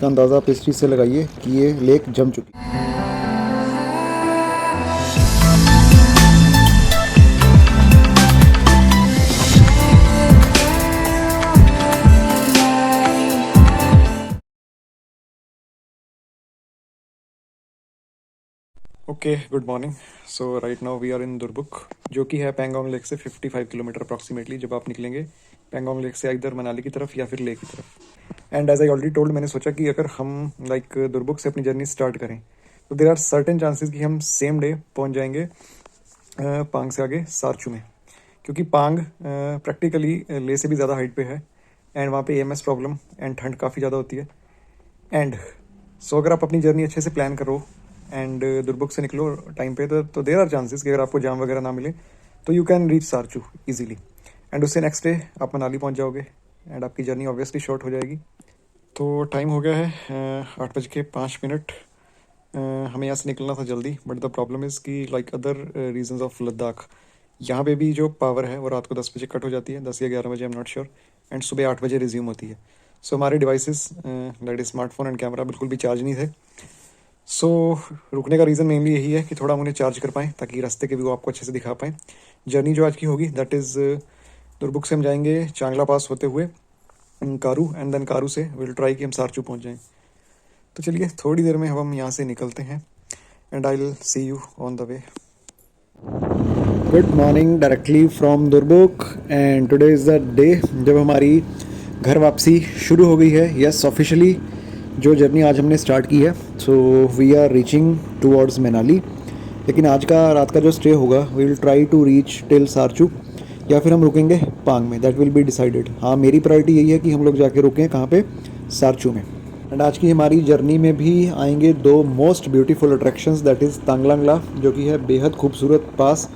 इसका अंदाज़ा आप इस चीज़ से लगाइए कि ये लेक जम चुकी है। Okay, good morning. So right now we are in Durbuk, जो कि है पैंगोंग लेक से 55 किलोमीटर अप्रॉक्सीमेटली। जब आप निकलेंगे पैंगोंग लेक से इधर मनाली की तरफ या फिर लेक की तरफ। And as I already told, मैंने सोचा कि अगर हम दुरबुक से अपनी जर्नी स्टार्ट करें तो देर आर सर्टेन चांसेस कि हम सेम डे पहुंच जाएंगे पांग से आगे सारचू में, क्योंकि पांग प्रैक्टिकली ले से भी ज़्यादा हाइट पे है एंड वहाँ पे एएमएस प्रॉब्लम एंड ठंड काफ़ी ज़्यादा होती है। एंड सो अगर आप अपनी जर्नी अच्छे से प्लान करो एंड दुरबुक से निकलो टाइम पे तो देर आर चांसेस कि अगर आपको जाम वगैरह ना मिले तो you can reach Sarchu easily. And उससे नेक्स्ट डे आप मनाली पहुंच जाओगे एंड आपकी जर्नी ऑब्वियसली शॉर्ट हो जाएगी। तो टाइम हो गया है 8:05। हमें यहाँ से निकलना था जल्दी, बट द प्रॉब्लम इज़ कि like other reasons of Ladakh, यहाँ पे भी जो पावर है वो रात को 10 बजे कट हो जाती है, 10 या 11 बजे, आई एम नॉट श्योर। एंड सुबह 8 बजे रिज्यूम होती है। सो हमारे devices that is smartphone and camera बिल्कुल भी चार्ज नहीं थे। सो रुकने का रीज़न मेनली यही है कि थोड़ा हम उन्हें चार्ज कर पाएँ ताकि रास्ते के व्यू आपको अच्छे से दिखा पाएँ। जर्नी जो आज की होगी दैट इज़ दुरबुक से हम जाएंगे चांगला पास होते हुए कारू, एंड देन कारू से विल ट्राई कि हम सारचू पहुँच जाएँ। तो चलिए थोड़ी देर में हम यहाँ से निकलते हैं and I will see you on the way. Good morning directly from Durbuk, and today is the day जब हमारी घर वापसी शुरू हो गई है। यस, ऑफिशियली जो जर्नी आज हमने स्टार्ट की है। So we are reaching towards Manali, लेकिन आज का रात का जो स्टे होगा we will try to reach till Sarchu, या फिर हम रुकेंगे पांग में, दैट विल बी डिसाइडेड। हाँ, मेरी प्रायोरिटी यही है कि हम लोग जाके रुकें कहाँ पे, सारचू में। एंड आज की हमारी जर्नी में भी आएंगे दो most beautiful attractions, that is Taglangla जो कि है बेहद खूबसूरत पास,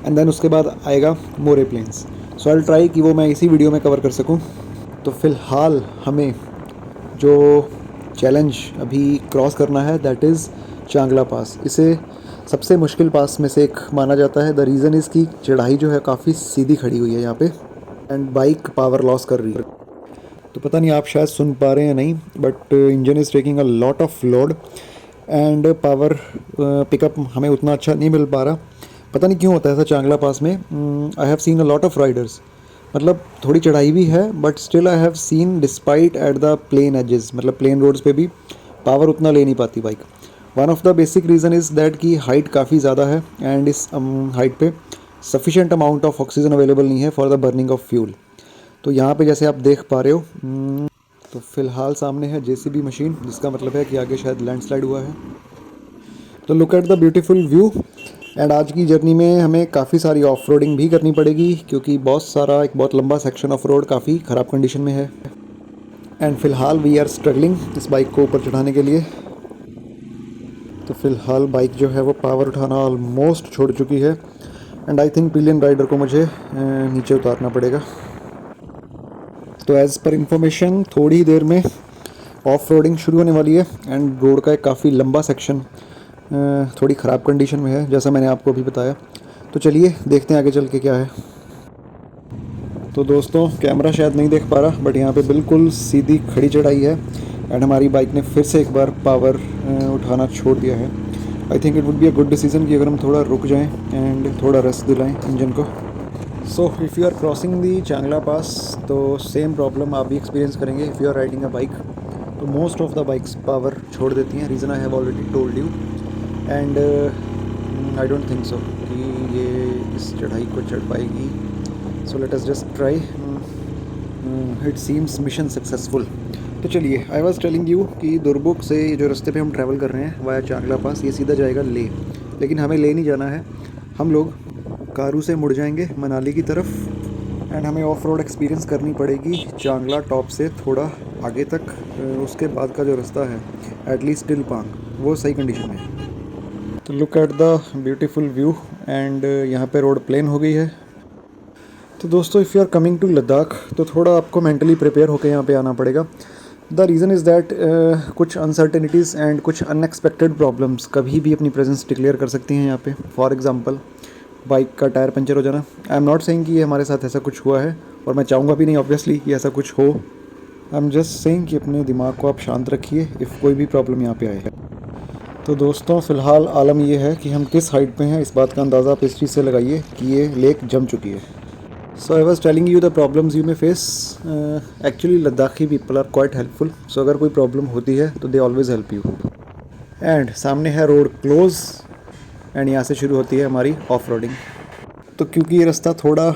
एंड देन उसके बाद आएगा More plains. So I will try कि वो मैं इसी वीडियो में कवर कर सकूँ। तो फ़िलहाल हमें जो चैलेंज अभी क्रॉस करना है दैट इज़ चांगला पास। इसे सबसे मुश्किल पास में से एक माना जाता है। द रीज़न इज़ कि चढ़ाई जो है काफ़ी सीधी खड़ी हुई है यहाँ पे एंड बाइक पावर लॉस कर रही है। तो पता नहीं आप शायद सुन पा रहे हैं नहीं, but engine is taking a lot of load and power pickup हमें उतना अच्छा नहीं मिल पा रहा। पता नहीं क्यों होता है ऐसा चांगला पास में। I have seen a lot of riders, मतलब थोड़ी चढ़ाई भी है but still I have seen despite at the plain edges, मतलब प्लेन रोड्स पे भी पावर उतना ले नहीं पाती bike. One of the basic reason is that कि हाइट काफ़ी ज़्यादा है एंड इस हाइट पे sufficient amount of oxygen available नहीं है for the burning of fuel. तो यहाँ पे जैसे आप देख पा रहे हो, तो फ़िलहाल सामने है जेसीबी मशीन, जिसका मतलब है कि आगे शायद लैंडस्लाइड हुआ है। तो look at the beautiful view. And आज की जर्नी में हमें काफ़ी सारी ऑफ रोडिंग भी करनी पड़ेगी, क्योंकि एक बहुत लंबा सेक्शन ऑफ रोड काफ़ी ख़राब कंडीशन में है। एंड फ़िलहाल वी आर स्ट्रगलिंग इस बाइक को ऊपर चढ़ाने के लिए। तो फ़िलहाल बाइक जो है वो पावर उठाना ऑलमोस्ट छोड़ चुकी है and I think pillion rider को मुझे नीचे उतारना पड़ेगा। तो एज़ पर इंफॉर्मेशन थोड़ी देर में ऑफ रोडिंग शुरू होने वाली है एंड रोड का एक काफ़ी लंबा सेक्शन थोड़ी ख़राब कंडीशन में है, जैसा मैंने आपको अभी बताया। तो चलिए देखते हैं आगे चल के क्या है। तो दोस्तों, कैमरा शायद नहीं देख पा रहा बट यहाँ पे बिल्कुल सीधी खड़ी चढ़ाई है एंड हमारी बाइक ने फिर से एक बार पावर उठाना छोड़ दिया है। I think it would be a good decision कि अगर हम थोड़ा रुक जाएं एंड थोड़ा रेस्ट दिलाएं इंजन को। So if you are crossing the Changla pass तो सेम प्रॉब्लम आप भी एक्सपीरियंस करेंगे if you are riding a bike. तो most of the bikes power छोड़ देती हैं। Reason I have already told you and I don't think so कि ये इस चढ़ाई को चढ़ पाएगी। So let us just try. It seems mission successful. तो चलिए, आई वॉज टेलिंग यू कि दुरबुक से जो रास्ते पे हम ट्रैवल कर रहे हैं वाया चांगला पास, ये सीधा जाएगा ले, लेकिन हमें ले नहीं जाना है। हम लोग कारू से मुड़ जाएंगे मनाली की तरफ एंड हमें ऑफ रोड एक्सपीरियंस करनी पड़ेगी चांगला टॉप से थोड़ा आगे तक। उसके बाद का जो रास्ता है एटलीस्ट टिल पांग, वो सही कंडीशन में है। तो look at the beautiful view and यहाँ पे रोड प्लेन हो गई है। तो दोस्तों, if you are coming to Ladakh तो थोड़ा आपको मेंटली प्रिपेयर होकर यहाँ पे आना पड़ेगा। द रीज़न इज़ दैट कुछ अनसर्टेनिटीज़ एंड कुछ अनएक्सपेक्टेड प्रॉब्लम्स कभी भी अपनी प्रेजेंस डिक्लेयर कर सकती हैं यहाँ पे। फॉर एग्जांपल, बाइक का टायर पंचर हो जाना। आई एम नॉट सेइंग कि ये हमारे साथ ऐसा कुछ हुआ है और मैं चाहूँगा भी नहीं ऑब्वियसली कि ऐसा कुछ हो, आई एम जस्ट सेइंग कि अपने दिमाग को आप शांत रखिए इफ़ कोई भी प्रॉब्लम यहाँ पे आए। तो दोस्तों फ़िलहाल आलम ये है कि हम किस हाइट पे हैं, इस बात का अंदाज़ा आप इस चीज़ से लगाइए कि ये लेक जम चुकी है। So I was telling you the problems you may face. Actually Ladakhi people are quite helpful. So अगर कोई प्रॉब्लम होती है तो they always help you. And सामने है रोड क्लोज एंड यहाँ से शुरू होती है हमारी ऑफ रोडिंग। तो क्योंकि ये रास्ता थोड़ा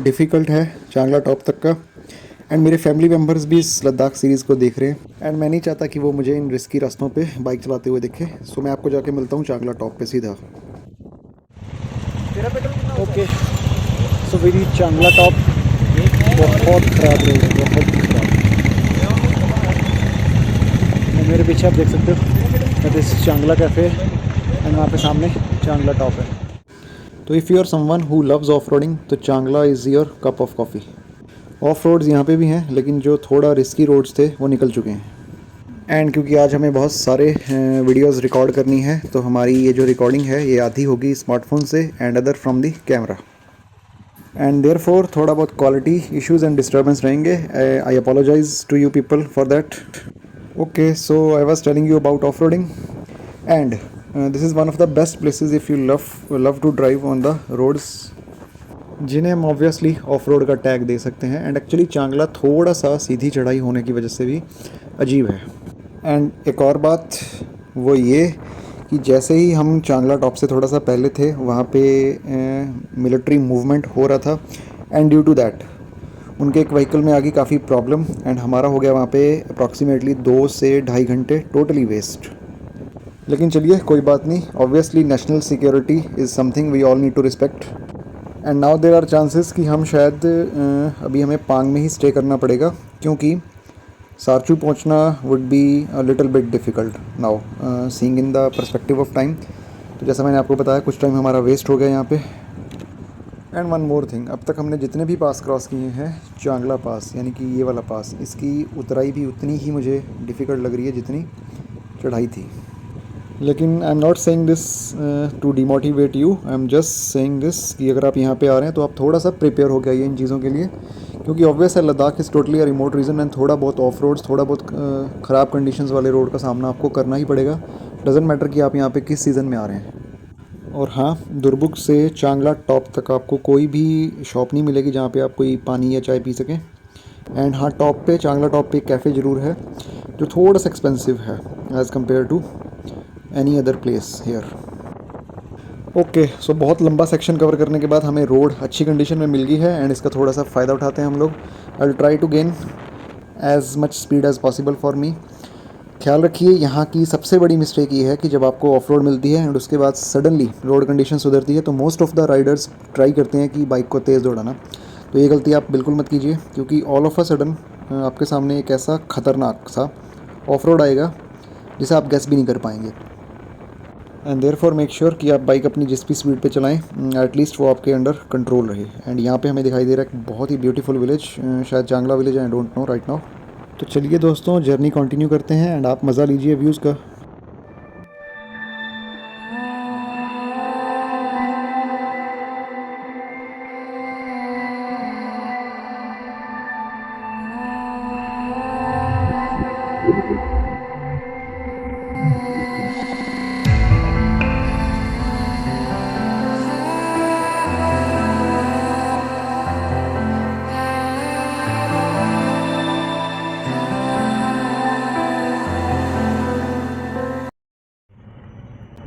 डिफ़िकल्ट है चांगला टॉप तक का, एंड मेरे फैमिली मेम्बर्स भी इस लद्दाख सीरीज़ को देख रहे हैं, एंड मैं नहीं चाहता कि वो मुझे इन रिस्की रास्तों पे बाइक चलाते हुए देखे। सो मैं आपको जाके मिलता हूँ चांगला टॉप पे सीधा। ओके, सो वी रीच चांगला टॉप। बहुत ख़राब रोड है, बहुत ख़राब। मेरे पीछे आप देख सकते हो दिस चांगला कैफ़े एंड वहाँ पे सामने चांगला टॉप है। तो if you are someone who loves of roading तो Chang La is your cup of coffee. Off roads यहाँ पे भी हैं, लेकिन जो थोड़ा रिस्की रोड्स थे वो निकल चुके हैं। एंड क्योंकि आज हमें बहुत सारे वीडियोस रिकॉर्ड करनी है तो हमारी ये जो रिकॉर्डिंग है ये आधी होगी स्मार्टफोन से and other from the camera, and therefore थोड़ा बहुत क्वालिटी इश्यूज एंड डिस्टर्बेंस रहेंगे। I apologise to you people for that. Okay, so I was telling you about off roading and this is one of the best places if you love to drive on the roads, जिन्हें हम obviously off road का tag दे सकते हैं। And actually चांगला थोड़ा सा सीधी चढ़ाई होने की वजह से भी अजीब है। एंड एक और बात वो ये कि जैसे ही हम चांगला टॉप से थोड़ा सा पहले थे वहाँ पे मिलिट्री मूवमेंट हो रहा था, एंड ड्यू टू दैट उनके एक व्हीकल में आ गई काफ़ी प्रॉब्लम, एंड हमारा हो गया वहाँ पे अप्रॉक्सीमेटली 2 से ढाई घंटे टोटली वेस्ट। लेकिन चलिए कोई बात नहीं, obviously national security is something we all need to respect. And now there are chances कि हम शायद अभी हमें पांग में ही स्टे करना पड़ेगा, क्योंकि सारचू पहुंचना would be a little bit difficult now seeing in the perspective of time. तो जैसा मैंने आपको बताया कुछ टाइम हमारा वेस्ट हो गया यहाँ पे। एंड वन मोर थिंग, अब तक हमने जितने भी पास क्रॉस किए हैं चांगला पास यानी कि ये वाला पास, इसकी उतराई भी उतनी ही मुझे डिफ़िकल्ट लग रही है जितनी चढ़ाई थी। लेकिन I am not saying this to demotivate you, I am just saying this कि अगर आप यहाँ पे आ रहे हैं तो आप थोड़ा सा प्रिपेयर हो गए इन चीज़ों के लिए, क्योंकि ऑब्वियस है Ladakh is totally a remote region and थोड़ा बहुत ऑफ रोड्स, थोड़ा बहुत ख़राब कंडीशंस वाले रोड का सामना आपको करना ही पड़ेगा। डजेंट मैटर कि आप यहाँ पे किस सीज़न में आ रहे हैं। और हाँ, दुर्बुक से चांगला टॉप तक आपको कोई भी शॉप नहीं मिलेगी जहाँ पे आप कोई पानी या चाय पी सकें। एंड हाँ, टॉप पे चांगला टॉप पे एक कैफ़े ज़रूर है जो थोड़ा सा एक्सपेंसिव है as compare to any other place here. Okay, so बहुत लंबा सेक्शन कवर करने के बाद हमें रोड अच्छी कंडीशन में मिल गई है, एंड इसका थोड़ा सा फ़ायदा उठाते हैं हम लोग। I will try to gain as much speed as possible for me. ख्याल रखिए यहाँ की सबसे बड़ी मिस्टेक ये है कि जब आपको ऑफ रोड मिलती है एंड उसके बाद सडनली रोड कंडीशन सुधरती है तो most of the Riders try करते हैं कि बाइक को तेज़ दौड़ाना। तो ये गलती आप बिल्कुल मत कीजिए, क्योंकि ऑल ऑफ अ सडन आपके सामने एक ऐसा ख़तरनाक सा ऑफ रोड आएगा जिसे आप गेस भी नहीं कर पाएंगे। एंड देयरफॉर मेक श्योर कि आप बाइक अपनी जिस भी स्पीड पे चलाएं एटलीस्ट वो आपके अंडर कंट्रोल रहे। एंड यहाँ पे हमें दिखाई दे रहा है एक बहुत ही ब्यूटीफुल विलेज, शायद चांगला village, I don't no right now. तो चलिए दोस्तों, जर्नी कंटिन्यू करते हैं एंड आप मज़ा लीजिए व्यूज़ का।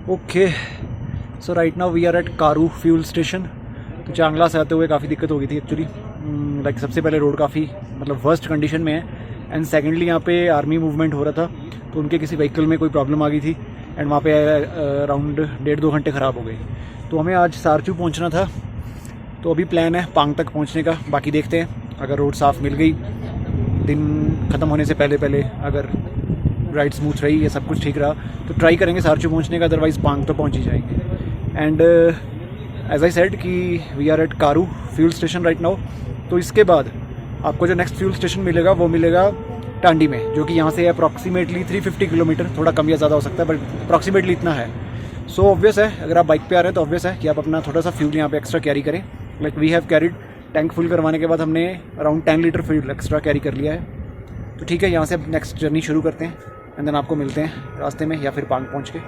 Okay, so right now we are at Karu fuel station. तो चांगला से आते हुए काफ़ी दिक्कत हो गई थी एक्चुअली। लाइक सबसे पहले रोड काफ़ी मतलब वर्स्ट कंडीशन में है, एंड सेकेंडली यहाँ पे आर्मी मूवमेंट हो रहा था तो उनके किसी व्हीकल में कोई प्रॉब्लम आ गई थी, एंड वहाँ पे अराउंड 1.5-2 घंटे ख़राब हो गए। तो हमें आज सारचू पहुँचना था, तो अभी प्लान है पांग तक पहुँचने का। बाकी देखते हैं, अगर रोड साफ़ मिल गई दिन ख़त्म होने से पहले अगर राइड स्मूथ रही, ये सब कुछ ठीक रहा तो ट्राई करेंगे सारचू पहुंचने का, अदरवाइज़ पांग तो पहुंच ही जाएंगे। एंड एज आई सेड कि we are at Karu fuel station right now. तो इसके बाद आपको जो नेक्स्ट फ्यूल स्टेशन मिलेगा वो मिलेगा टांडी में, जो कि यहाँ से अप्रॉक्सीमेटली 350 किलोमीटर, थोड़ा कम या ज़्यादा हो सकता है बट अप्रॉक्सीमेटली इतना है। सो ऑब्वियस है अगर आप बाइक पे आ रहे हैं तो ऑब्वियस है कि आप अपना थोड़ा सा फ्यूल यहाँ पे एक्स्ट्रा कैरी करें। Like we have carried, tank full करवाने के बाद हमने around 10 litre fuel extra carry कर लिया है। तो ठीक है, यहाँ से अब नेक्स्ट जर्नी शुरू करते हैं एंड देन आपको मिलते हैं रास्ते में या फिर पांग पहुँच के।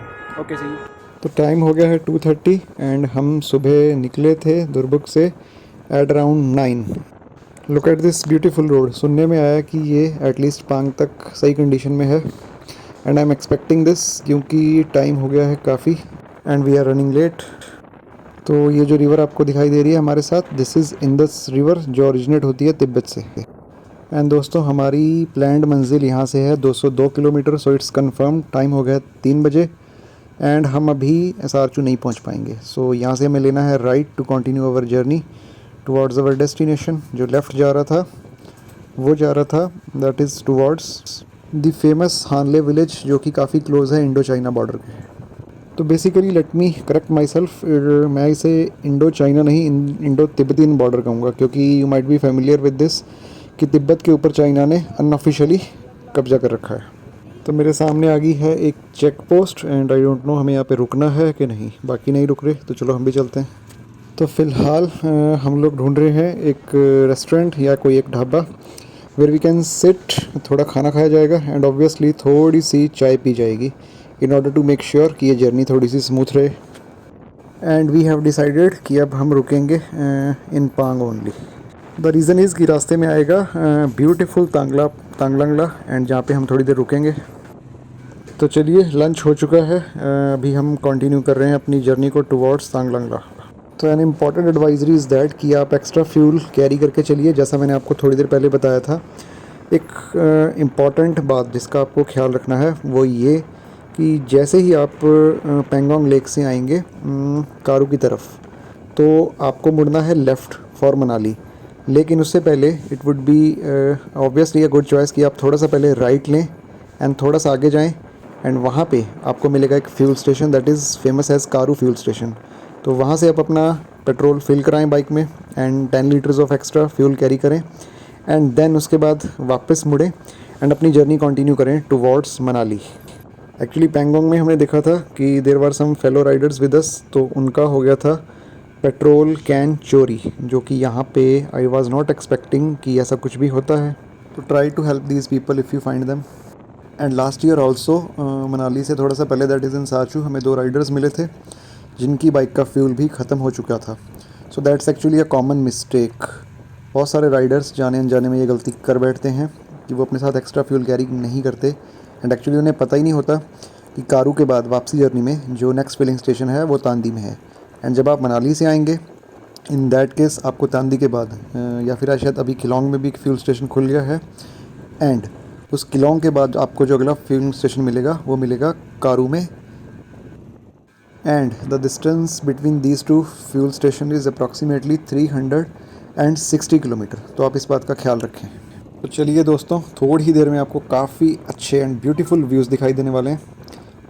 Okay see you. तो टाइम हो गया है 2:30 एंड हम सुबह निकले थे दुर्बुक से at around 9। Look at this beautiful road. सुनने में आया कि ये एटलीस्ट पांग तक सही कंडीशन में है and I am expecting this, क्योंकि टाइम हो गया है काफ़ी and we are running late. तो ये जो रिवर आपको दिखाई दे रही है हमारे साथ, दिस इज़ इंदस रिवर, जो ओरिजिनेट होती है तिब्बत से। एंड दोस्तों, हमारी प्लान्ड मंजिल यहाँ से है 202 kilometre. So it's confirm. Time हो गया 3 बजे एंड हम अभी एसआरचू नहीं पहुँच पाएंगे। सो यहाँ से हमें लेना है right to continue our journey towards our destination. जो लेफ़्ट जा रहा था वो जा रहा था that is towards the famous Hanle village, जो कि काफ़ी क्लोज है इंडो चाइना बॉर्डर के। तो basically let me correct my self, मैं इसे इंडो चाइना नहीं इंडो तिब्बतियन बॉर्डर कहूँगा, क्योंकि you might be familiar with this कि तिब्बत के ऊपर चाइना ने अनऑफिशियली कब्जा कर रखा है। तो मेरे सामने आ गई है एक check post and I don't know हमें यहाँ पे रुकना है कि नहीं। बाकी नहीं रुक रहे तो चलो हम भी चलते हैं। तो फ़िलहाल हम लोग ढूंढ रहे हैं एक रेस्टोरेंट या कोई एक dhaba where we can sit. थोड़ा खाना खाया जाएगा एंड ऑब्वियसली थोड़ी सी चाय पी जाएगी in order to make sure कि ये जर्नी थोड़ी सी स्मूथ रहे। एंड वी हैव डिसाइडेड कि अब हम रुकेंगे इन पांग ओनली। द रीज़न इज़ कि रास्ते में आएगा ब्यूटीफुल तांगलंगला एंड जहाँ पे हम थोड़ी देर रुकेंगे। तो चलिए, लंच हो चुका है, अभी हम कंटिन्यू कर रहे हैं अपनी जर्नी को टुवर्ड्स तांगलंगला। तो an important advisory is that कि आप एक्स्ट्रा फ्यूल कैरी करके चलिए, जैसा मैंने आपको थोड़ी देर पहले बताया था। एक इम्पॉर्टेंट बात जिसका आपको ख्याल रखना है वो ये कि जैसे ही आप पेंगोंग लेक से आएंगे कारू की तरफ, तो आपको मुड़ना है लेफ़्ट फॉर मनाली। लेकिन उससे पहले it would be obviously a good choice कि आप थोड़ा सा पहले राइट लें एंड थोड़ा सा आगे जाएं एंड वहाँ पे आपको मिलेगा एक fuel station that is famous as Karu fuel station. तो वहाँ से आप अपना पेट्रोल फिल कराएं बाइक में and 10 litres of extra fuel carry करें एंड देन उसके बाद वापस मुड़ें एंड अपनी जर्नी कंटिन्यू करें टुवर्ड्स मनाली। एक्चुअली पेंगोंग में हमने देखा था कि there were some fellow riders with us, तो उनका हो गया था पेट्रोल कैन चोरी, जो कि यहाँ पे आई वाज नॉट एक्सपेक्टिंग कि ऐसा कुछ भी होता है। तो try to help these people if you find them. And last year also Manali से थोड़ा सा पहले दैट इज़ इन साचू हमें 2 राइडर्स मिले थे जिनकी बाइक का फ्यूल भी ख़त्म हो चुका था। So that's actually a common mistake. बहुत सारे राइडर्स जाने अनजाने में ये गलती कर बैठते हैं कि वो अपने साथ एक्स्ट्रा फ्यूल कैरी नहीं करते एंड एक्चुअली उन्हें पता ही नहीं होता कि कारू के बाद वापसी जर्नी में जो नेक्स्ट फिलिंग स्टेशन है वो तांदी में है। एंड जब आप मनाली से आएंगे इन दैट केस आपको तांदी के बाद या फिर शायद अभी किलोंग में भी एक फ्यूल स्टेशन खुल गया है एंड उस किलोंग के बाद आपको जो अगला फ्यूल स्टेशन मिलेगा वो मिलेगा कारू में। And the distance between these 2 fuel station is approximately 360 kilometre. तो आप इस बात का ख्याल रखें। तो चलिए दोस्तों, थोड़ी ही देर में आपको काफ़ी अच्छे एंड ब्यूटीफुल व्यूज़ दिखाई देने वाले हैं।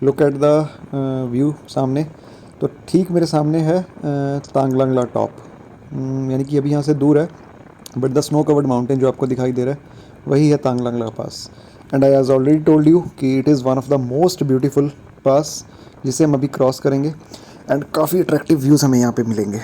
लुक एट द व्यू सामने। तो ठीक मेरे सामने है तांगलंगला टॉप, यानी कि अभी यहाँ से दूर है but the snow covered mountain जो आपको दिखाई दे रहा है वही है Taglangla pass. And I has already told you कि it is one of the most beautiful pass जिसे हम अभी क्रॉस करेंगे एंड काफ़ी अट्रैक्टिव व्यूज़ हमें यहाँ पे मिलेंगे।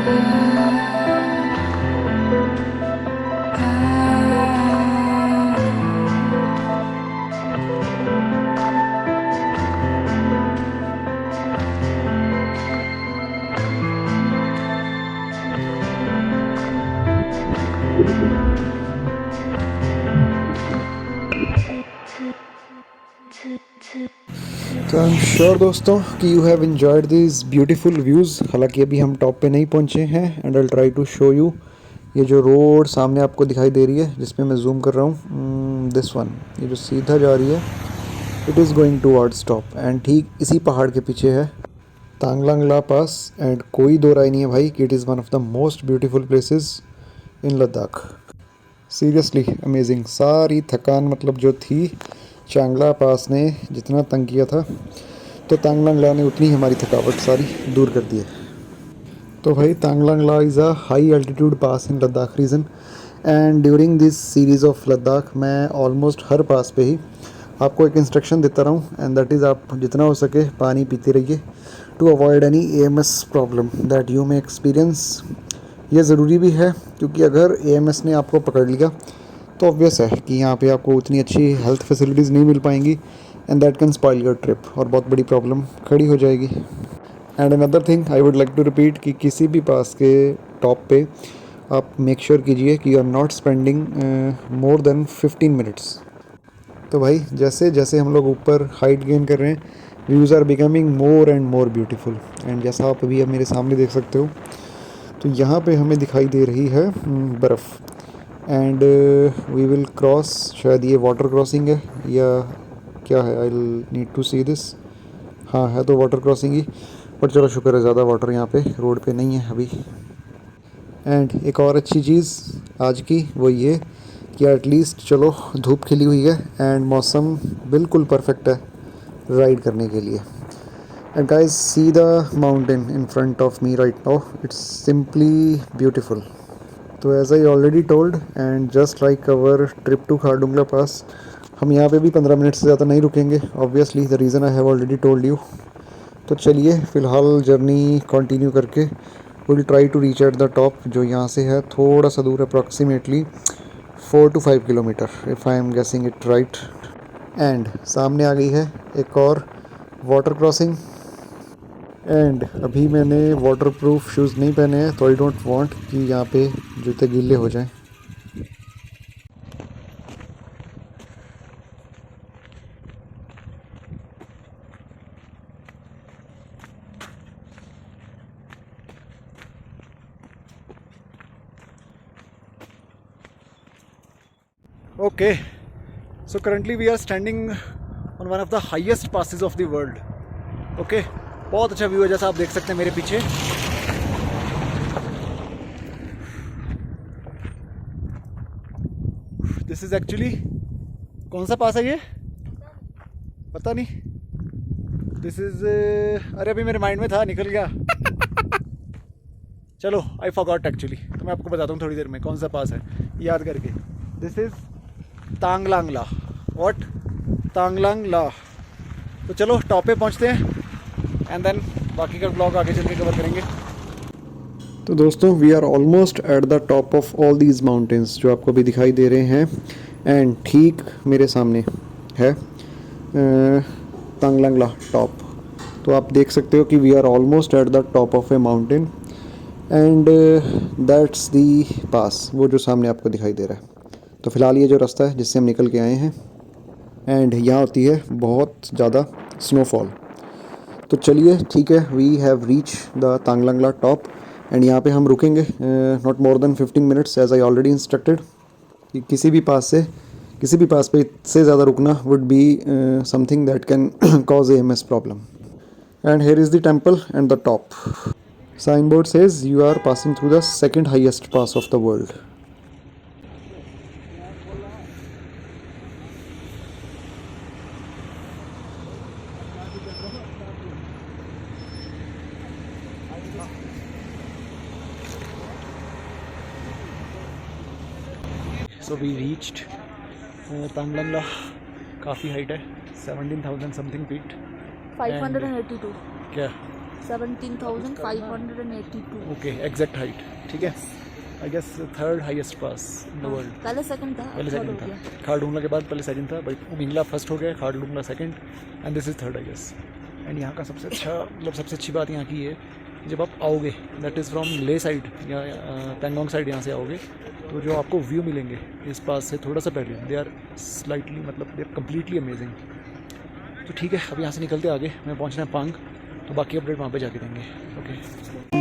तो आई एम श्योर दोस्तों कि you have enjoyed this beautiful views. हालांकि अभी हम टॉप पे नहीं पहुंचे हैं and I try to show you ये जो रोड सामने आपको दिखाई दे रही है जिसमें मैं जूम कर रहा हूँ, दिस वन, ये जो सीधा जा रही है, it is going towards top and ठीक इसी पहाड़ के पीछे है तांगलांग ला पास। एंड कोई दो राय नहीं है भाई कि it is one of the most beautiful places in Ladakh. Seriously amazing. सारी थकान मतलब जो थी चांगला पास ने जितना तंग किया था, तो तांगलांग ला ने उतनी हमारी थकावट सारी दूर कर दी है। तो भाई Taglang La is a high altitude pass in Ladakh region and during this series of Ladakh मैं ऑलमोस्ट हर पास पे ही आपको एक इंस्ट्रक्शन देता रहा हूँ एंड दैट इज़ आप जितना हो सके पानी पीते रहिए to avoid any AMS problem that you may experience. ये ज़रूरी भी है क्योंकि अगर AMS ने आपको पकड़ लिया तो ऑब्वियस है कि यहाँ पे आपको उतनी अच्छी हेल्थ फैसिलिटीज़ नहीं मिल पाएंगी and that can spoil your trip और बहुत बड़ी प्रॉब्लम खड़ी हो जाएगी। And another thing I would like to repeat कि किसी भी पास के टॉप पे आप मेक श्योर कीजिए कि you are not spending more than 15 minutes. तो भाई जैसे जैसे हम लोग ऊपर हाइट गेन कर रहे हैं views are becoming more and more beautiful. And जैसा आप अभी मेरे सामने देख सकते हो तो यहाँ पे हमें दिखाई दे रही है बर्फ़ एंड वी विल क्रॉस, शायद ये वाटर क्रॉसिंग है या क्या है, I need to see this. हाँ है तो वाटर क्रॉसिंग ही, पर चलो शुक्र है ज़्यादा वाटर यहाँ पे रोड पे नहीं है अभी। एंड एक और अच्छी चीज़ आज की वो ये कि एटलीस्ट चलो धूप खिली हुई है एंड मौसम बिल्कुल परफेक्ट है राइड करने के लिए। And guys see the mountain in front of me right now, it's simply beautiful. तो as I already told and just like our trip to Khardungla pass, हम यहाँ पे भी 15 मिनट से ज़्यादा नहीं रुकेंगे obviously, the reason I have already told you. तो चलिए फ़िलहाल जर्नी कंटिन्यू करके will try to reach at the top, जो यहाँ से है थोड़ा सा दूर, approximately 4 to 5 kilometre if I am guessing it right. And सामने आ गई है एक और वाटर क्रॉसिंग एंड अभी मैंने वाटरप्रूफ शूज़ नहीं पहने हैं तो आई डोंट वांट कि यहाँ पे जूते गीले हो जाएं। Okay, so currently we are standing on one of the highest passes of the world. Okay, बहुत अच्छा व्यू है जैसा आप देख सकते हैं मेरे पीछे। दिस इज एक्चुअली, कौन सा पास है ये पता नहीं। दिस इज, अरे अभी मेरे माइंड में था निकल गया। चलो आई फॉरगॉट एक्चुअली, तो मैं आपको बताता हूँ थोड़ी देर में कौन सा पास है याद करके। This is Taglang La. What? Taglang La. तो चलो टॉप पे पहुँचते हैं एंड देन बाकी का ब्लॉग आगे चल के कवर करेंगे। तो दोस्तों we are almost at the top of all these mountains जो आपको अभी दिखाई दे रहे हैं एंड ठीक मेरे सामने है तांगलांग ला टॉप। तो आप देख सकते हो कि we are almost at the top of a mountain and that's the pass, वो जो सामने आपको दिखाई दे रहा है। तो फ़िलहाल ये जो रास्ता है जिससे हम निकल के आए हैं एंड यहाँ होती है बहुत ज़्यादा स्नोफॉल। तो चलिए ठीक है, we have reach the Taglang La top and यहाँ पे हम रुकेंगे not more than 15 minutes as I already instructed. किसी भी पास पे इससे ज़्यादा रुकना would be something that can cause AMS problem. And here is the temple and the top. Sign board says you are passing through the second highest pass of the world. So we reached Taglang La. काफ़ी height है, 17,000 something feet. 582। क्या 17,582. Okay, exact height, ठीक है। I guess third highest pass in the world. पहले second था, पहले third second हो था, गया। खारडुंगला के बाद पहले सेकंड था, बट उमिंगला फर्स्ट हो गया, Khardungla second and this is third I guess. And यहाँ का सबसे अच्छा, मतलब सबसे अच्छी बात यहाँ की है, जब आप आओगे दैट इज़ फ्रॉम ले साइड या पेंगोंग साइड यहाँ से आओगे, तो जो आपको व्यू मिलेंगे इस पास से थोड़ा सा पहले, दे आर स्लाइटली, मतलब दे आर कम्प्लीटली अमेजिंग। तो ठीक है, अब यहाँ से निकलते आगे, मैं पहुँचना है पांग, तो बाकी अपडेट वहाँ पे जाके देंगे। ओके।